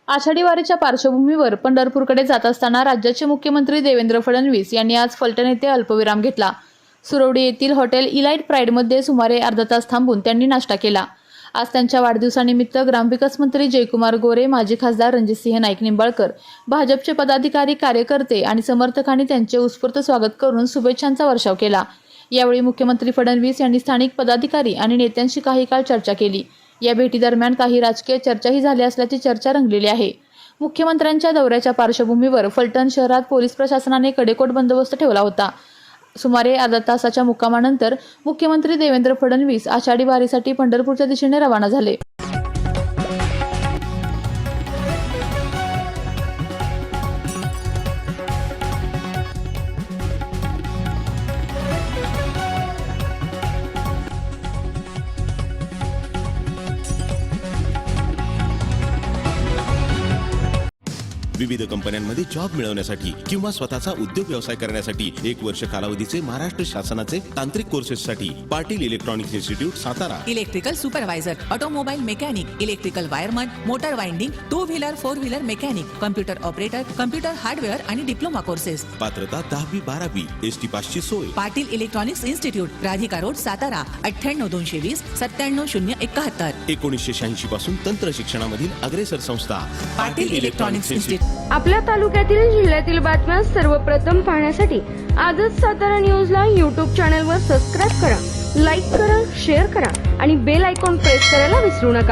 आषाढी वारीच्या पार्श्वभूमीवर पंढरपूरकडे जात असताना राज्याचे मुख्यमंत्री देवेंद्र फडणवीस यांनी आज फलटण येथे अल्पविराम घेतला। सुरवडी येथील हॉटेल इलाइट प्राइडमध्ये सुमारे अर्धा तास थांबून त्यांनी नाश्ता केला। आज त्यांच्या वाढदिवसानिमित्त ग्रामविकास मंत्री जयकुमार गोरे, माजी खासदार रणजितसिंह नाईक निंबाळकर, भाजपचे पदाधिकारी, कार्यकर्ते आणि समर्थकांनी त्यांचे उत्स्फूर्त स्वागत करून शुभेच्छांचा वर्षाव केला। यावेळी मुख्यमंत्री फडणवीस यांनी स्थानिक पदाधिकारी आणि नेत्यांशी काही काळ चर्चा केली। या भेटीदरम्यान काही राजकीय चर्चाही झाल्या असल्याची चर्चा रंगलेली आहे। मुख्यमंत्र्यांच्या दौऱ्याच्या पार्श्वभूमीवर फलटण शहरात पोलीस प्रशासनाने कडेकोट बंदोबस्त ठेवला होता। सुमारे अर्धा तासाच्या मुक्कामानंतर मुख्यमंत्री देवेंद्र फडणवीस आषाढी वारीसाठी पंढरपूरच्या दिशेने रवाना झाले। विविध कंपन्यांमध्ये जॉब मिळवण्यासाठी किंवा स्वतःचा उद्योग व्यवसाय करण्यासाठी 1 वर्ष कालावधीचे महाराष्ट्र शासनाचे तांत्रिक कोर्सेससाठी Patil electronics institute Satara. Electrical supervisor, automobile mechanic, electrical wireman, motor winding, 2 wheeler 4 wheeler mechanic, computer operator, computer hardware आणि डिप्लोमा कोर्सेस। पात्रता 10वी 12वी, एसटी पासची सोय। Patil electronics institute, Radhika road, Satara 98 220 97071। 1986 पासून तंत्र शिक्षणामधील अग्रेसर संस्था पाटील इलेक्ट्रॉनिक्स इन्स्टिट्यूट। आपल्या तालुक्यातील जिल्ह्यातील बातम्या सर्वप्रथम पाहण्यासाठी आजच सातारा न्यूजला YouTube चॅनलवर सबस्क्राईब करा, लाईक करा, शेअर करा आणि बेल आयकॉन प्रेस करायला विसरू नका।